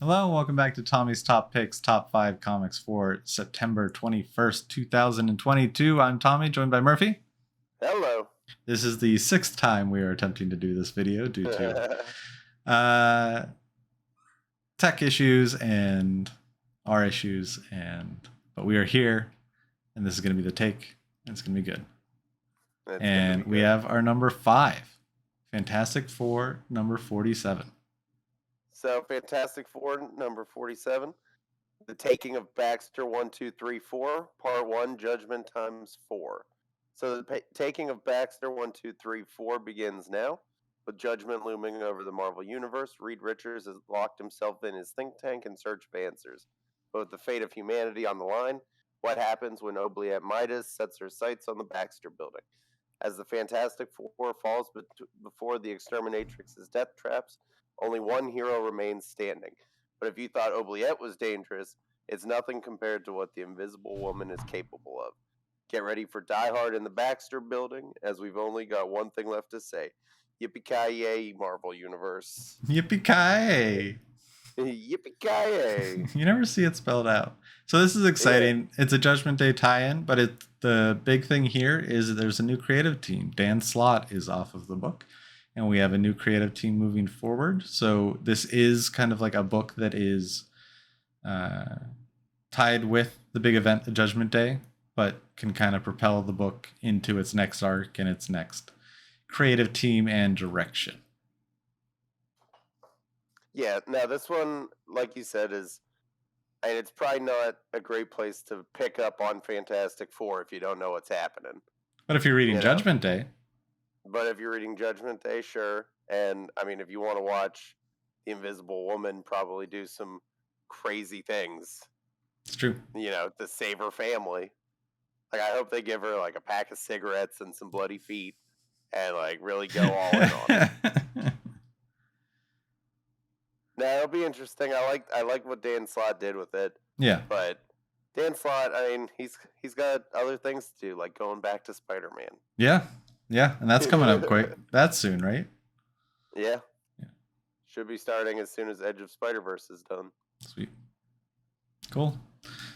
Hello, welcome back to Tommy's Top Picks, Top 5 Comics for September 21st, 2022. I'm Tommy, joined by Murphy. Hello. This is the sixth time we are attempting to do this video due to uh, tech issues and our issues, but we are here, and this is going to be the take, and it's going to be good. And we have our number 5, Fantastic Four, number 47. So, Fantastic Four, number 47. The Taking of Baxter 1, 2, 3, 4, Part 1, Judgment times 4. So, the Taking of Baxter 1, 2, 3, 4 begins now. With Judgment looming over the Marvel Universe, Reed Richards has locked himself in his think tank in search of answers. Both the fate of humanity on the line, what happens when Oubliette Midas sets her sights on the Baxter building. As the Fantastic Four falls before the Exterminatrix's death traps, only one hero remains standing. But if you thought Oubliette was dangerous, it's nothing compared to what the Invisible Woman is capable of. Get ready for Die Hard in the Baxter building, as we've only got one thing left to say. Yippee-ki-yay, Marvel Universe. Yippee-ki-yay! Yippee-ki-yay! You never see it spelled out. So this is exciting. Yeah. It's a Judgment Day tie-in, but the big thing here is there's a new creative team. Dan Slott is off of the book, and we have a new creative team moving forward. So this is kind of like a book that is tied with the big event, the Judgment Day, but can kind of propel the book into its next arc and its next creative team and direction. Yeah, now this one, like you said, and it's probably not a great place to pick up on Fantastic Four if you don't know what's happening. But if you're reading Judgment Day. But if you're reading Judgment Day, sure. And, I mean, if you want to watch the Invisible Woman probably do some crazy things. It's true. To save her family. Like, I hope they give her, like, a pack of cigarettes and some bloody feet and, like, really go all in on it. Now, it'll be interesting. I like what Dan Slott did with it. Yeah. But Dan Slott, I mean, he's got other things to do, like going back to Spider-Man. Yeah. Yeah, and that's coming up quick. That's soon, right? Yeah. Should be starting as soon as Edge of Spider-Verse is done. Sweet. Cool.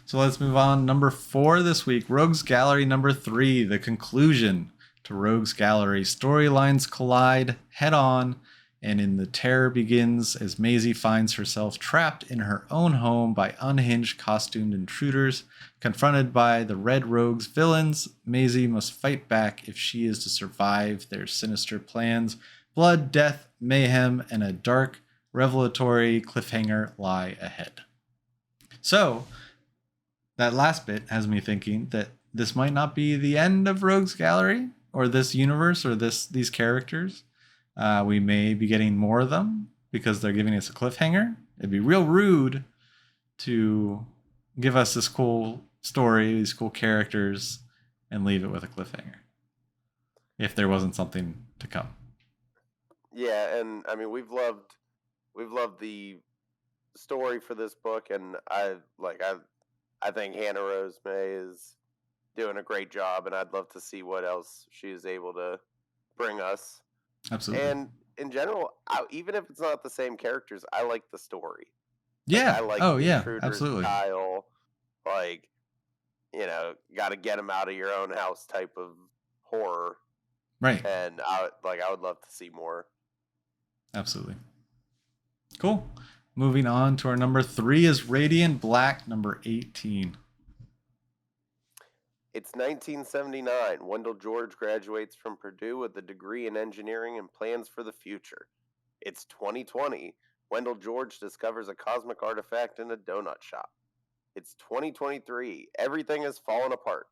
So let's move on. Number 4 this week, Rogues Gallery number 3, the conclusion to Rogues Gallery. Storylines collide head on, and the terror begins as Maisie finds herself trapped in her own home by unhinged costumed intruders. Confronted by the Red Rogues villains, Maisie must fight back if she is to survive their sinister plans. Blood, death, mayhem, and a dark, revelatory cliffhanger lie ahead. So, that last bit has me thinking that this might not be the end of Rogues Gallery, or this universe, or these characters. We may be getting more of them because they're giving us a cliffhanger. It'd be real rude to give us this cool story, these cool characters, and leave it with a cliffhanger if there wasn't something to come. Yeah, and I mean we've loved the story for this book, and I think Hannah Rose May is doing a great job, and I'd love to see what else she is able to bring us. Absolutely. And in general, even if it's not the same characters, I like the story. Yeah. I like Intruders, absolutely. Kyle, got to get them out of your own house type of horror. Right. And I would love to see more. Absolutely. Cool. Moving on to our number 3 is Radiant Black, number 18. It's 1979. Wendell George graduates from Purdue with a degree in engineering and plans for the future. It's 2020. Wendell George discovers a cosmic artifact in a donut shop. It's 2023. Everything has fallen apart.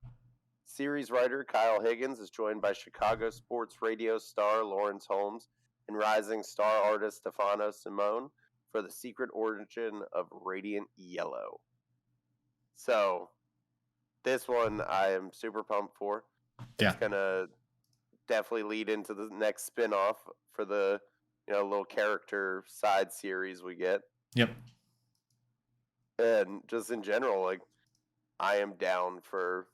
Series writer Kyle Higgins is joined by Chicago sports radio star Lawrence Holmes and rising star artist Stefano Simone for the secret origin of Radiant Yellow. So, this one I am super pumped for. Yeah. It's going to definitely lead into the next spin-off for the little character side series we get. Yep. And just in general, I am down for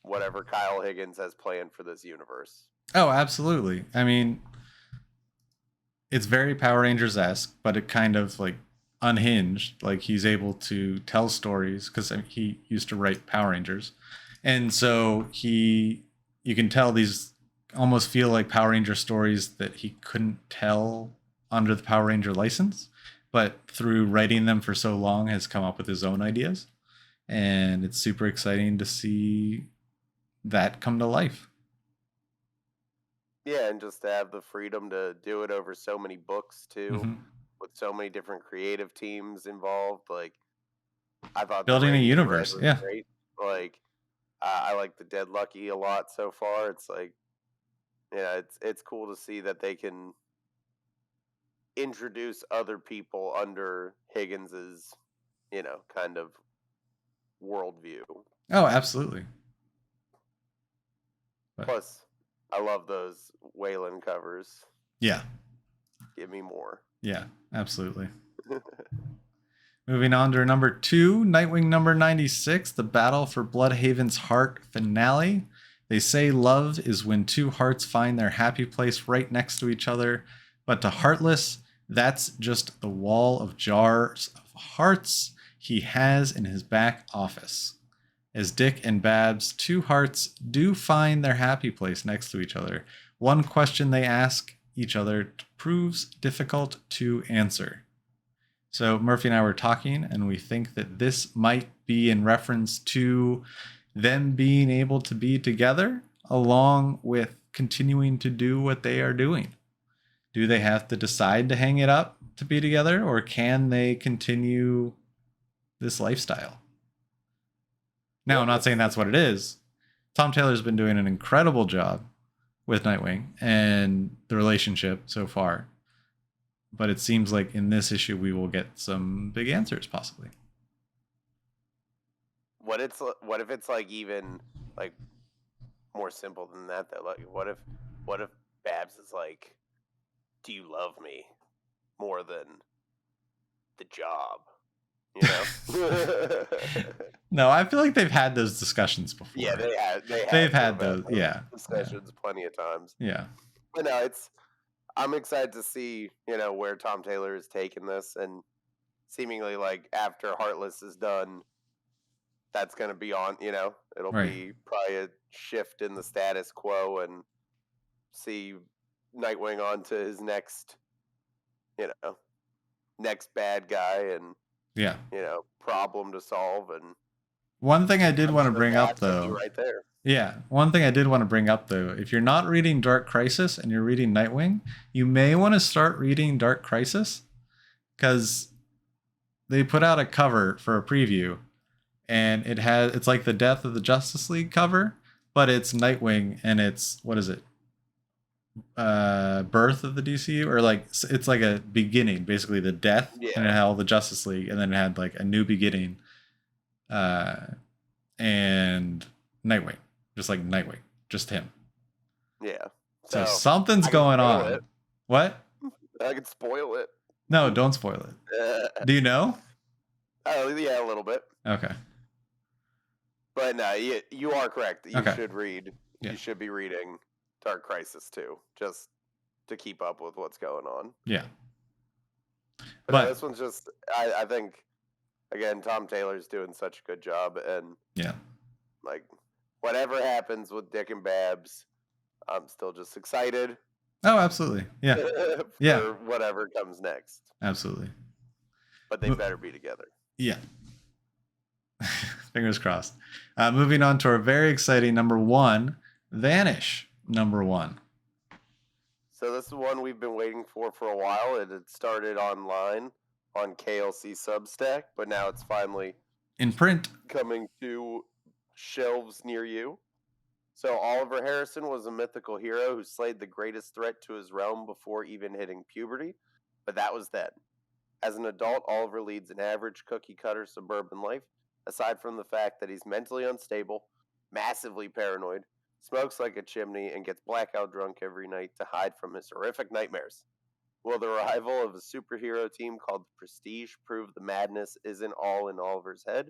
whatever Kyle Higgins has planned for this universe. Oh, absolutely. I mean, it's very Power Rangers-esque, but it kind of unhinged. Like he's able to tell stories because he used to write Power Rangers, and so you can tell these almost feel like Power Ranger stories that he couldn't tell under the Power Ranger license, but through writing them for so long has come up with his own ideas, and it's super exciting to see that come to life. Yeah, and just to have the freedom to do it over so many books too, Mm-hmm. with so many different creative teams involved. Like, I thought the Building a Rain thread universe, was yeah. great. Like, I like the Dead Lucky a lot so far. It's like, yeah, it's cool to see that they can introduce other people under Higgins's, kind of worldview. Oh, absolutely. But Plus, I love those Wayland covers. yeah, Give me more. yeah, absolutely. Moving on to number 2, Nightwing number 96, the Battle for Bloodhaven's Heart finale. They say love is when two hearts find their happy place right next to each other, but to Heartless, that's just the wall of jars of hearts he has in his back office. As Dick and Babs, two hearts do find their happy place next to each other, one question they ask each other proves difficult to answer. So Murphy and I were talking, and we think that this might be in reference to them being able to be together along with continuing to do what they are doing. Do they have to decide to hang it up to be together, or can they continue this lifestyle? Now, I'm not saying that's what it is. Tom Taylor's been doing an incredible job with Nightwing and the relationship so far. But it seems like in this issue we will get some big answers, possibly. What if it's like even like more simple than that though? Like what if Babs is like, do you love me more than the job? You know? No, I feel like they've had those discussions before. Yeah, They've had those, yeah. discussions plenty of times. Yeah. But no, I'm excited to see, where Tom Taylor is taking this, and seemingly like after Heartless is done, that's going to be on, it'll Right. be probably a shift in the status quo and see Nightwing on to his next, next bad guy and, Yeah. problem to solve. And one thing I did I'm want to sure bring up Babs will be though. right there. Yeah, one thing I did want to bring up though, if you're not reading Dark Crisis and you're reading Nightwing, you may want to start reading Dark Crisis because they put out a cover for a preview and it's like the Death of the Justice League cover, but it's Nightwing and it's what is it? Birth of the DCU, or like it's like a beginning, basically the death, Yeah. and it had all the Justice League, and then it had like a new beginning, and Nightwing, just like Nightwing, just him. Yeah. So something's going on. It. What? I could spoil it. No, don't spoil it. Do you know? Oh yeah, a little bit. Okay. But no, you are correct. You Okay. should read. Yeah. You should be reading Dark Crisis too, just to keep up with what's going on. Yeah. But no, this one's just. I think, again, Tom Taylor's doing such a good job, and yeah, like whatever happens with Dick and Babs, I'm still just excited. Oh, absolutely. Yeah. for Yeah. whatever comes next. Absolutely. But they better be together. Yeah. Fingers crossed. Moving on to our very exciting number 1, Vanish number 1. So this is one we've been waiting for a while. It had started online on KLC Substack, but now it's finally in print, coming to shelves near you. So Oliver Harrison was a mythical hero who slayed the greatest threat to his realm before even hitting puberty, but that was then. As an adult, Oliver leads an average cookie-cutter suburban life, aside from the fact that he's mentally unstable, massively paranoid, smokes like a chimney, and gets blackout drunk every night to hide from his horrific nightmares. Will the arrival of a superhero team called the Prestige prove the madness isn't all in Oliver's head?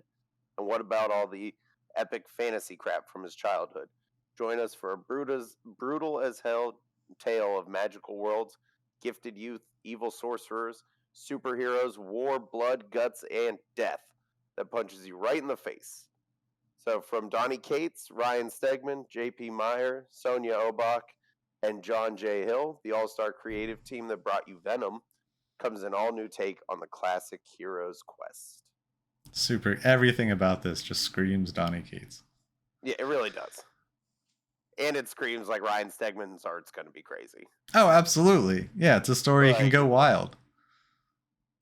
And what about all the epic fantasy crap from his childhood? Join us for a brutal as hell tale of magical worlds, gifted youth, evil sorcerers, superheroes, war, blood, guts, and death that punches you right in the face. So from Donnie Cates, Ryan Stegman, J.P. Meyer, Sonia Obach, and John J. Hill, the all-star creative team that brought you Venom, comes an all-new take on the classic Hero's Quest. Super. Everything about this just screams Donny Cates. Yeah, it really does. And it screams like Ryan Stegman's art's going to be crazy. Oh, absolutely. Yeah, it's a story you can go wild.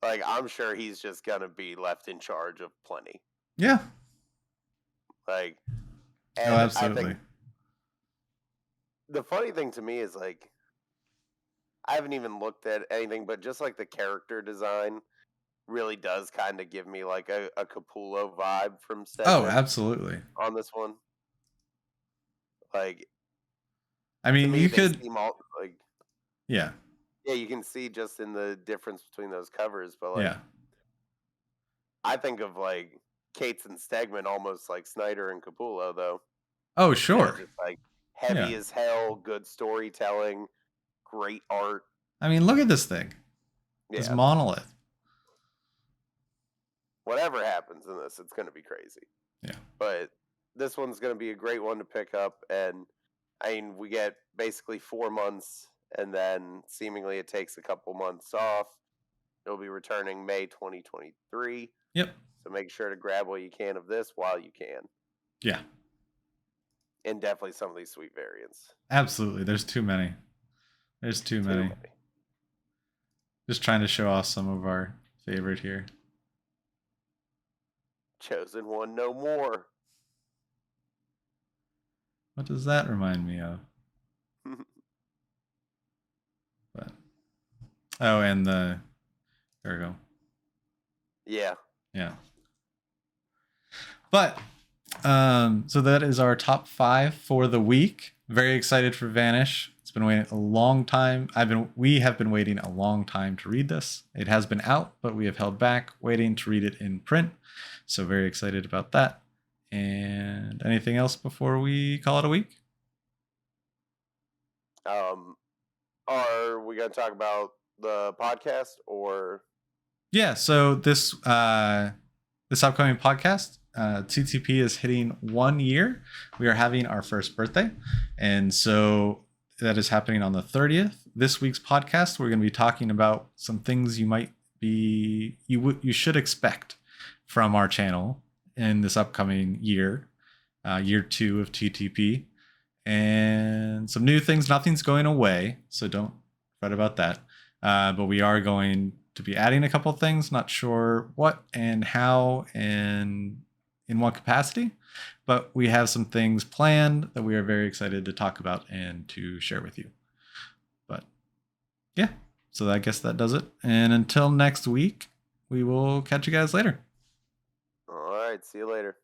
Like, I'm sure he's just going to be left in charge of plenty. Yeah. Like, and absolutely. I think the funny thing to me is, like, I haven't even looked at anything, but just like the character design really does kind of give me like a Capullo vibe from Stegman. Oh, absolutely. On this one. Like, I mean, you could like, yeah, you can see just in the difference between those covers, but like, yeah, I think of like Cates and Stegman almost like Snyder and Capullo, though. Oh, sure. Just like heavy as hell, good storytelling, great art. I mean, look at this thing. This monolith. Whatever happens in this, it's going to be crazy. Yeah. But this one's going to be a great one to pick up. And I mean, we get basically 4 months, and then seemingly it takes a couple months off. It'll be returning May 2023. Yep. So make sure to grab what you can of this while you can. Yeah. And definitely some of these sweet variants. Absolutely. There's too many. There's too many. Just trying to show off some of our favorite here. Chosen One no more. What does that remind me of? But oh, and there we go. Yeah. Yeah. But so that is our top 5 for the week. Very excited for Vanish. It's been waiting a long time. We have been waiting a long time to read this. It has been out, but we have held back, waiting to read it in print. So very excited about that. And anything else before we call it a week? Are we going to talk about the podcast or? Yeah. So this upcoming podcast, TTP is hitting 1 year. We are having our first birthday, and so that is happening on the 30th. This week's podcast, we're going to be talking about some things you should expect from our channel in this upcoming year, year 2 of TTP, and some new things. Nothing's going away, so don't fret about that. But we are going to be adding a couple things. Not sure what and how and in what capacity, but we have some things planned that we are very excited to talk about and to share with you. But yeah, so I guess that does it. And until next week, we will catch you guys later. All right, see you later.